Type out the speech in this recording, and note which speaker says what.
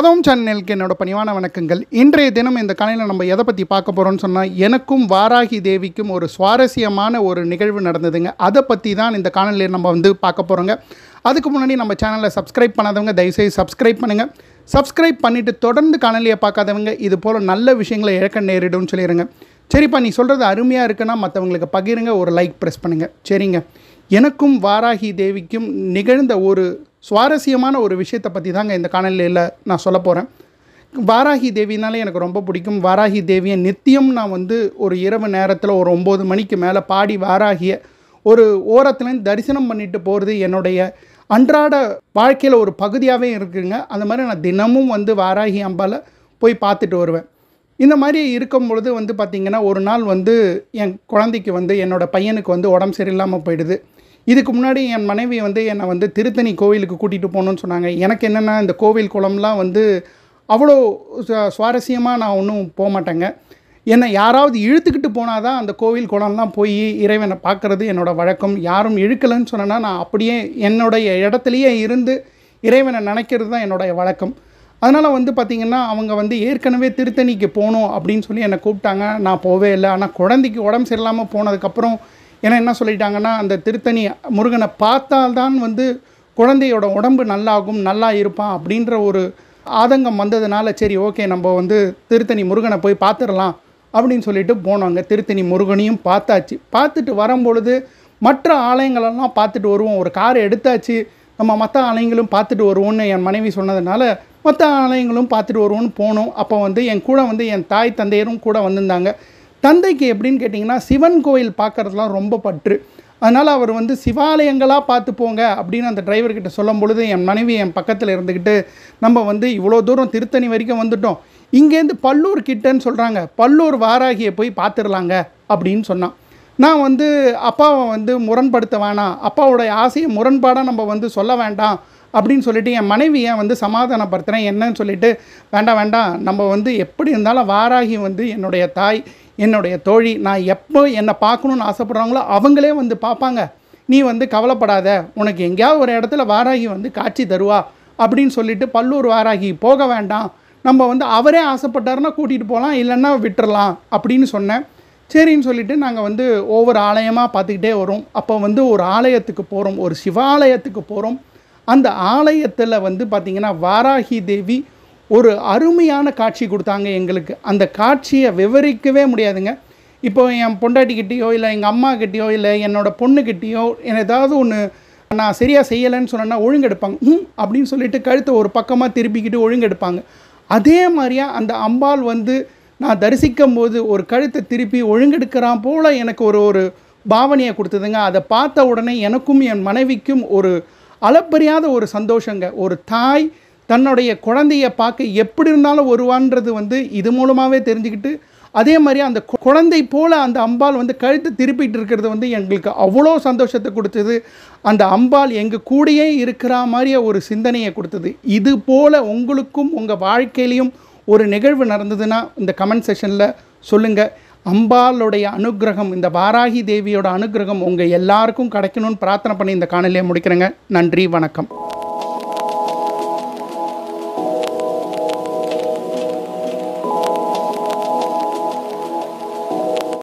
Speaker 1: கதவும் சேனலுக்கு என்னோட பணிவான வணக்கங்கள். இன்றைய தினம் இந்த காலையில் நம்ம எதை பற்றி பார்க்க போகிறோம்னு சொன்னால், எனக்கும் வாராகி தேவிக்கும் ஒரு சுவாரஸ்யமான ஒரு நிகழ்வு நடந்ததுங்க. அதை பற்றி தான் இந்த காலையில் நம்ம பார்க்க போகிறோங்க. அதுக்கு முன்னாடி நம்ம சேனலை சப்ஸ்கிரைப் பண்ணாதவங்க தயவுசெய்து சப்ஸ்கிரைப் பண்ணுங்கள். சப்ஸ்கிரைப் பண்ணிவிட்டு தொடர்ந்து காணொலியை பார்க்காதவங்க இது போல் நல்ல விஷயங்களை இழக்க நேரிடும்னு சொல்லிடுங்க. சரிப்பா, நீ சொல்கிறது அருமையாக இருக்குன்னா மற்றவங்களுக்கு பகிருங்க, ஒரு லைக் ப்ரெஸ் பண்ணுங்கள். சரிங்க, எனக்கும் வாராகி தேவிக்கும் நிகழ்ந்த ஒரு சுவாரஸ்யமான ஒரு விஷயத்தை பற்றி தாங்க இந்த காணொலியில் நான் சொல்ல போகிறேன். வாராகி தேவினாலே எனக்கு ரொம்ப பிடிக்கும். வாராகி தேவியை நித்தியம் நான் ஒரு இரவு நேரத்தில் ஒரு 9 மணிக்கு மேலே பாடி வாராகியை ஒரு ஓரத்துலேருந்து தரிசனம் பண்ணிட்டு போகிறது என்னுடைய அன்றாட வாழ்க்கையில் ஒரு பகுதியாகவே இருக்குங்க. அந்த மாதிரி நான் தினமும் வாராகி அம்பாவை போய் பார்த்துட்டு வருவேன். இந்த மாதிரி இருக்கும் பொழுது பார்த்திங்கன்னா, ஒரு நாள் என் குழந்தைக்கு என்னோடய பையனுக்கு உடம்பு சரியில்லாமல் போயிடுது. இதுக்கு முன்னாடி என் மனைவி என்னை திருத்தணி கோவிலுக்கு கூட்டிகிட்டு போகணுன்னு சொன்னாங்க. எனக்கு என்னென்னா, இந்த கோவில் குளம்லாம் அவ்வளோ சுவாரஸ்யமாக நான் ஒன்றும் போக மாட்டேங்க. என்னை யாராவது இழுத்துக்கிட்டு போனால் தான் அந்த கோவில் குளம்லாம் போய் இறைவனை பார்க்குறது என்னோடய வழக்கம். யாரும் இழுக்கலைன்னு சொன்னேன்னா நான் அப்படியே என்னுடைய இடத்துலையே இருந்து இறைவனை நினைக்கிறது தான் என்னுடைய வழக்கம். அதனால் பார்த்திங்கன்னா, அவங்க ஏற்கனவே திருத்தணிக்கு போகணும் அப்படின்னு சொல்லி என்னை கூப்பிட்டாங்க. நான் போவே இல்லை. ஆனால் குழந்தைக்கு உடம்பு சரியில்லாமல் போனதுக்கப்புறம் என்ன சொல்லிட்டாங்கன்னா, அந்த திருத்தணி முருகனை பார்த்தால்தான் குழந்தையோட உடம்பு நல்லாகும், நல்லா இருப்பான் அப்படின்ற ஒரு ஆதங்கம் வந்ததுனால, சரி ஓகே நம்ம திருத்தணி முருகனை போய் பார்த்துடலாம் அப்படின்னு சொல்லிட்டு போனோங்க. திருத்தணி முருகனையும் பார்த்தாச்சு. பார்த்துட்டு வரும்பொழுது மற்ற ஆலயங்களெல்லாம் பார்த்துட்டு வருவோம், ஒரு கார் எடுத்தாச்சு, நம்ம மற்ற ஆலயங்களும் பார்த்துட்டு வருவோம்னு என் மனைவி சொன்னதுனால மற்ற ஆலயங்களும் பார்த்துட்டு வருவோம்னு போனோம். அப்போ என் கூட என் தாய் தந்தையரும் கூட வந்திருந்தாங்க. தந்தைக்கு எப்படின்னு கேட்டிங்கன்னா, சிவன் கோயில் பார்க்குறதுலாம் ரொம்ப பற்று. அதனால் அவர் சிவாலயங்களாக பார்த்து போங்க அப்படின்னு அந்த டிரைவர்கிட்ட சொல்லும் பொழுது, என் மனைவி என் பக்கத்தில் இருந்துக்கிட்டு, நம்ம இவ்வளோ தூரம் திருத்தணி வரைக்கும் வந்துட்டோம், இங்கேருந்து பல்லூர் கிட்டன்னு சொல்கிறாங்க, பல்லூர் வாராகியை போய் பார்த்துடலாங்க அப்படின்னு சொன்னான். நான் அப்பாவை முரண்படுத்த வேணாம், அப்பாவோடைய ஆசையை முரண்பாடாக நம்ம சொல்ல வேண்டாம் அப்படின்னு சொல்லிட்டு என் மனைவியை சமாதானப்படுத்துகிறேன். என்னன்னு சொல்லிட்டு, வேண்டாம் நம்ம எப்படி இருந்தாலும் வாராகி என்னுடைய தாய், என்னுடைய தோழி, நான் எப்போ என்னை பார்க்கணுன்னு ஆசைப்படுறாங்களோ அவங்களே பார்ப்பாங்க, நீ கவலைப்படாத, உனக்கு எங்கேயாவது ஒரு இடத்துல வாராகி காட்சி தருவா அப்படின்னு சொல்லிட்டு பல்லூர் வாராகி போக வேண்டாம், நம்ம அவரே ஆசைப்பட்டாருன்னா கூட்டிகிட்டு போகலாம், இல்லைன்னா விட்டுறலாம் அப்படின்னு சொன்னேன். சரின்னு சொல்லிவிட்டு நாங்கள் ஒவ்வொரு ஆலயமாக பார்த்துக்கிட்டே வரோம். அப்போ ஒரு ஆலயத்துக்கு போகிறோம், ஒரு சிவாலயத்துக்கு போகிறோம். அந்த ஆலயத்தில் பார்த்திங்கன்னா, வாராகி தேவி ஒரு அருமையான காட்சி கொடுத்தாங்க எங்களுக்கு. அந்த காட்சியை விவரிக்கவே முடியாதுங்க. இப்போ என் பொண்டாட்டிக்கிட்டேயோ இல்லை எங்கள் அம்மாக்கிட்டேயோ இல்லை என்னோடய பொண்ணுக்கிட்டேயோ ஏதாவது ஒன்று நான் சரியாக செய்யலைன்னு சொன்னேன்னா ஒழுங்கெடுப்பாங்க. அப்படின்னு சொல்லிட்டு கழுத்தை ஒரு பக்கமாக திருப்பிக்கிட்டு ஒழுங்கெடுப்பாங்க. அதே மாதிரியா அந்த அம்பாள் நான் தரிசிக்கும் போது ஒரு கழுத்தை திருப்பி ஒழுங்கெடுக்கிறான் போல் எனக்கு ஒரு பாவனையை கொடுத்ததுங்க. அதை பார்த்த உடனே எனக்கும் என் மனைவிக்கும் ஒரு அளப்பரியாத ஒரு சந்தோஷங்க. ஒரு தாய் தன்னுடைய குழந்தையை பார்க்க எப்படி இருந்தாலும் வருவான்றது இது மூலமாகவே தெரிஞ்சுக்கிட்டு, அதே மாதிரி அந்த குழந்தை போல் அந்த அம்பாள் கழுத்தை திருப்பிட்டு இருக்கிறது எங்களுக்கு அவ்வளோ சந்தோஷத்தை கொடுத்தது. அந்த அம்பாள் எங்கள் கூடயே இருக்கிற மாதிரியே ஒரு சிந்தனையை கொடுத்தது. இது போல் உங்களுக்கும் உங்கள் வாழ்க்கையிலையும் ஒரு நிகழ்வு நடந்ததுன்னா இந்த கமெண்ட் செக்ஷனில் சொல்லுங்கள். அம்பாளுடைய அனுகிரகம், இந்த வாராகி தேவியோட அனுகிரகம் உங்கள் எல்லாருக்கும் கிடைக்கணும்னு பிரார்த்தனை பண்ணி இந்த காணொலியை முடிக்கிறேங்க. நன்றி, வணக்கம்.